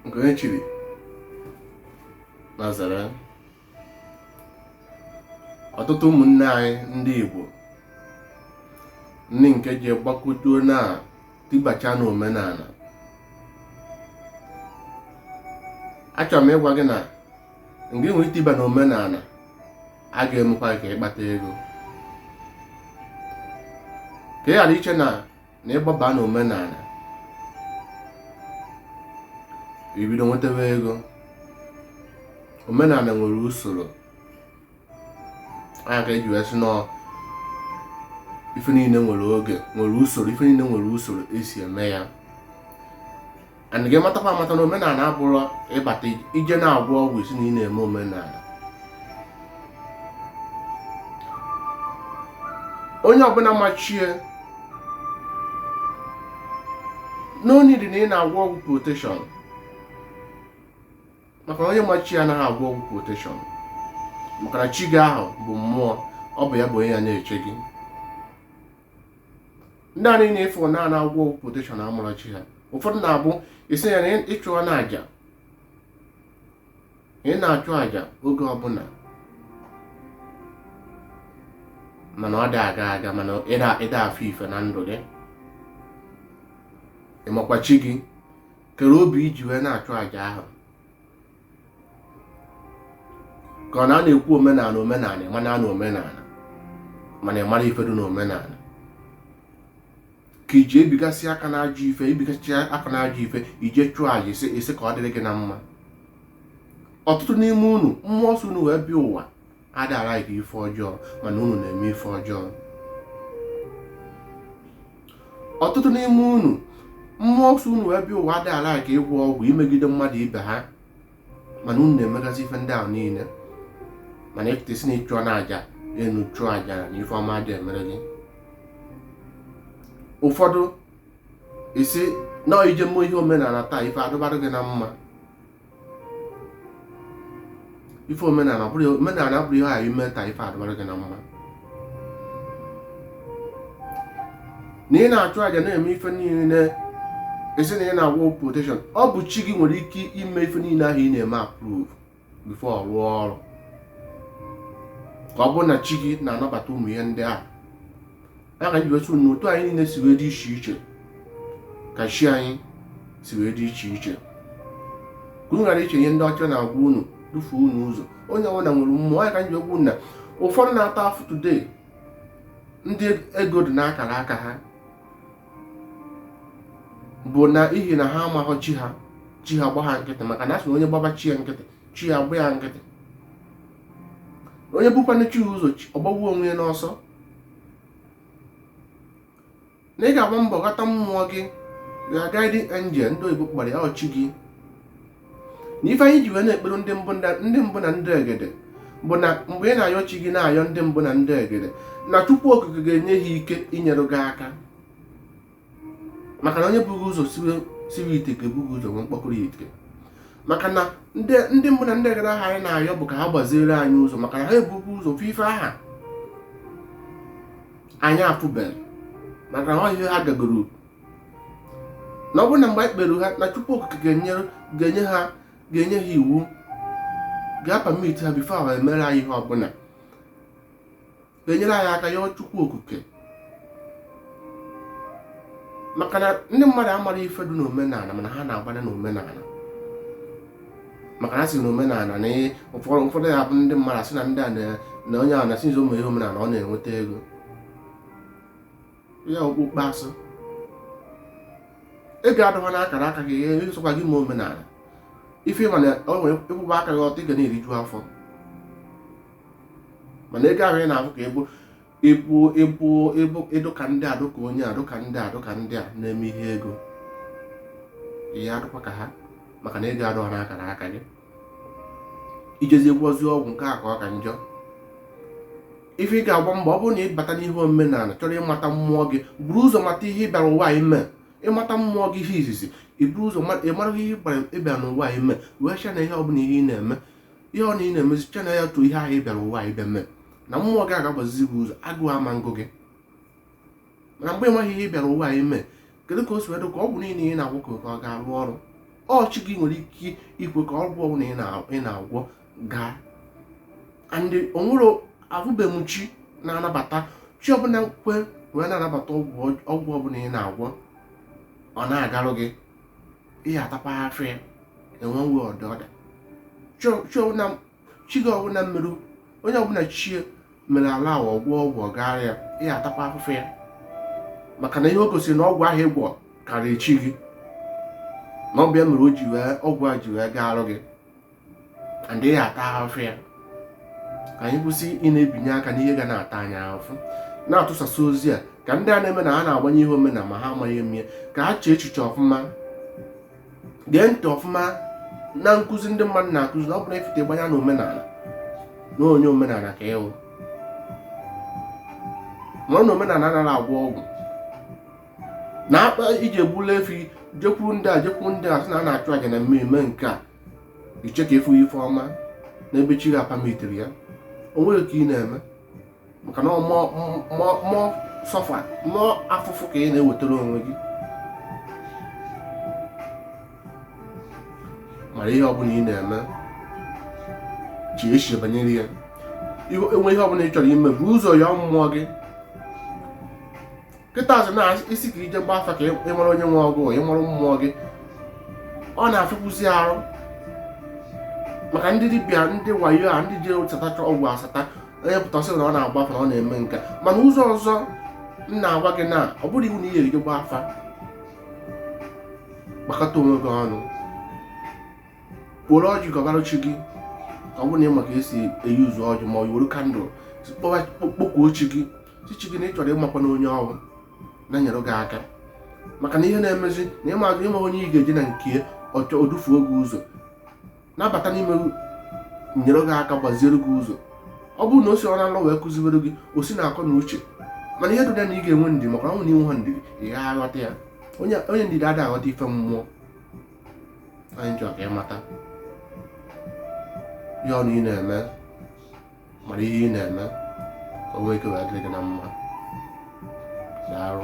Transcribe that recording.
nke onye chiri na zere ọtụtụ ụmụnne anyị ndị Igbo ndị nke ji gbakutuo na tibacha na omenala. Achọrọ m ịgwa gị na mgbe nwere itiba na omenala a ga-emekwa ka ịkpata ego, ka ị ghara iche na ịgbaba na omenala ibido nwetawa ego. Omenala nwere usoro, anya ka eji wee sị nọ ife niile nwere oge, nwere usoro, ife niile nwere usoro esi eme ya. And gị matakwa amata na omenala abụrụ ịbata ije na-agwọ ọgwụ isi na ị na-eme omenala. Onye ọbụla machie no need na ị na-agwọ ọgwụ protection, maka onye machie anaghị agwọ ọgwụ protection, maka na chi gị ahụ bụ mmụọ, ọ bụ ya bụ onye ya na-eche gị. Ndị anyị na-efu na agwọ ọgwụ protection amụrụ chi ha. Ụfọdụ na-abụ isi ya na ịchụọ na aja, ị na-achụ aja oge ọbụla mana ọ dị aga mana ịda afọ ife na ndụ gị. Ịmakwa chi gị kere obi iji wee na-achụ aja ahụ. Ka ọ na-ekwu omenala ịmana na omenala mana ịmara ife dị na omenala. Ka iji ebigasị aka na ajọ ife, ije chụọ aja isi ka ọ dịrị gị na mma. Ọtụtụ n'ime unu mmụọ nsọ unu wee bịa ụwa adara gị ife ọjọọ mana unu na-eme ife ọjọọ. Ọtụtụ n'ime unu mmụọ nsọ unu wee bịa ụwa adara gị ịgwọ ọgwụ imegide mmadụ ibe ha mana unu na-emegasị ife ndị ahụ niile, mana esi na ịchụọ na aja enu chụọ aja na ife ọma dị emere gị. Ụfọdụ isi na ije mmụọ ihe omenala taa ife adụbarụ gị na mma. Ife omenala abụrụ ihe a ime taa ife adụbarụ gị na mma. Na ị na-achụ aja na-eme ife niile esi na ị na-agwọ protection, ọ bụ chi gị nwere ike ime ife niile ahụ ị na-eme approve before ọ rụọ ọrụ. Ka ọ bụrụ na chi gị na-anabata ụmụ ihe ndị ahụ, a ka njiwesi n'otu anyị niile si wee dị iche iche, ka chi anyị si wee dị iche iche. Ka unu ghara iche ihe ndị ọcha na-agwa unu dufuo unu ụzọ. Onye ọbụla nwere mmụọ. Anyị ka nji okwu na ụfọdụ na-ata afụ today ndị ego dị n'akara aka ha bụ na ihi na ha amaghọ chi ha gba ha nkịtị, maka na asị na onye gbaba chi ya nkịtị, chi ya agba ya nkịtị. Onye bụkwana chi ụzọ ọgbagbuo onwe ya n'ọsọ. Na ị ga-agba mbọ ghọta mmụọ gị, ya guiding angel ndị oyibo kpara ya ọchị gị. Na ife anyị ji wee na-ekpere ndị mbụ na ndị egede bụ na mgbe ị na-ayọ chi gị na-ayọ ndị mbụ na ndị egede, na Chukwu okike ga-enye ha ike inyere gị aka. Maka na onye bughị ụzọ siri ite ka ebughị ụzọ nwee mkpọkọrọ ite. Maka na ndị mbụ na ndị egede ahụ anyị na-ayọ bụ ka ha gbaziere anyị ụzọ, maka na ha ebughị ụzọ ofe ife aha anyị afụbeghị, maka na ọ ihe ha gagoro. Na ọ bụrụ na mgbe anyị kpere ha na Chukwu okike ga-enye ha iwu, ga-apamit ha bifo ahụ emere anyị ihe ọbụla, ga-enyere anyị aka yọọ Chukwu okike. Maka na ndị mmadụ amara ife dị n'omenala mana ha na-agbada n'omenala. Maka na sị na omenala na ụfọdụ ya bụ ndị mmadụ asị na ndị a na onye ahụ na-asị nzo ụmụ ihe omenala ọ na-enweta ego. Ya okpukpe asị. Ego adọghọ n'akara aka gị esokwa gị ma omenala. Ife mana o nwere ịkwụba aka gị ọtọ ị ga na-eriju afọ. Mana ego ahụ ị na-afụ ka ịdụka ndị adụka onye adụka ndị a na-eme ihe ego. Ihe adụkwa ka ha, maka na ego adọghọ n'akara aka gị. Ijezi gwozi ọgwụ nke a ka ọ ka njọ. Ife ị ga-agba mbọ ọ bụrụ na ị bata n'ihe omenala chọrọ ịmata mmụọ gị, buru ụzọ mata ihe ị bịara ụwa anyị mee. Ịmata mmụọ gị ihe izizi, iburu ụzọ ịmara ihe ị bịara n'ụwa anyị mee, wee chee na ihe ọbụla ihe ị na-eme, ihe ọ na ị na-emezi chee na ya tụ ihe ahụ ị bịara ụwa anyị bịa mee. Na mmụọ gị aga-agbazizi gị ụzọ, agụụ ama ngụ gị. Mana mgbe ịmaghị ihe ị bịara ụwa anyị mee, kedu ka o si wedụ ka ọ bụ niile ị na-agwụ ka ọ ga-arụ ọrụ. ọchị gị nwere ike ikwe ka ọgwụ ọbụla ị na-agwọ gaa. Andị onwere ahụbeghị m chi na-anabata chi ọbụla kwe wee na-anabata ọgwụ ọbụla ị na-agwọ ọ na-agarụ gị, ihe atakwa afọ ya enwe nwe ọdọọda. Chi gị ọbụla mmerụ onye ọbụla chie mere ala ahụ ọgwụ ọgwụ ọgara ya, ihe atakwa afụfụ ya, maka na ihe o gosiri na ọgwụ ahụ ịgwọ karịrị chi gị, na ọ bụ ya mere ọgwụ a ji wee garụ gị, and ihe ata afụfụ ya. Ka anyị kwụsị ị na-ebinye aka n'ihe ga na-ata anyị ahụfụ, na-atụsasị ozi a ka ndị a na-eme na ha na-agbanye ihe omenala ma ha amaghị eme ka ha chee echiche ọfụma, gee ntị ọfụma na nkụzi ndị mmadụ na-akụzi na ọ bụrụ efite gbanya na omenala na onye omenala ka ịhụ ma na omenala anaghị agwọ ọgwụ na akpa iji egbula efi jekwuru ndị a sị na a na-achụ aja na mmemme nke a iche ka efu ife ọma n'ebe chi ga-apamitere ya. O nweghị ka ị na-eme maka na mọ sọfa mọ afụfụ ka ị na-ewetara onwe gị. Mara ihe ọbụla ị na-eme chi echiche banyere ya. Enwe ihe ọbụla ị chọrọ ime bụ ụzọ ya mmụọ gị. Kịta azụ na isi ka ije gba afa ka ị mara onye nwe ọgụ, ị mara mmụọ gị, ọ na-afịkwụzi arụ. Maka ndị dibịa ndị wayo a ndị ji satacha ọgwụ asata onye pụtasị na ọ na-agba afa na ọ na-eme nka, mana ụzọ ọzọ m na-agwa gị na ọ bụrụ iwu na ihe ije gba afa gbakọta onwe gị ọnụ, were ọjị gọbara chi gị. Ọ bụrụ na ị maka esi eyuzu ọjị ma ọ were kandụl kpọkwuo chi gị na ị chọrọ ịmakwa na onye ọrụ na-enyere gị aka, maka na ihe na-emezi na ịmazụ ịma onye ị ga-eje na nke odufuo gị ụzọ nabata n'ime nyere gị aka gbaziere gị ụzọ. Ọ bụrụ na o si ọrụ alọ wee kụziwere gị o si na-akọ na uche, mana ihe dụda na ị ga-enwe ndidi, maka ọnwụ na inwe ha ndidi ị gaghị aghọta ya. Onye ndidi adịghị aghọta ife mmụọ. Anyị chọrọ ka ị mata ihe ọnụ ị na-eme, mara ihe ị na-eme ka o nwee ike wee dịrị gị na mma. Daalụ.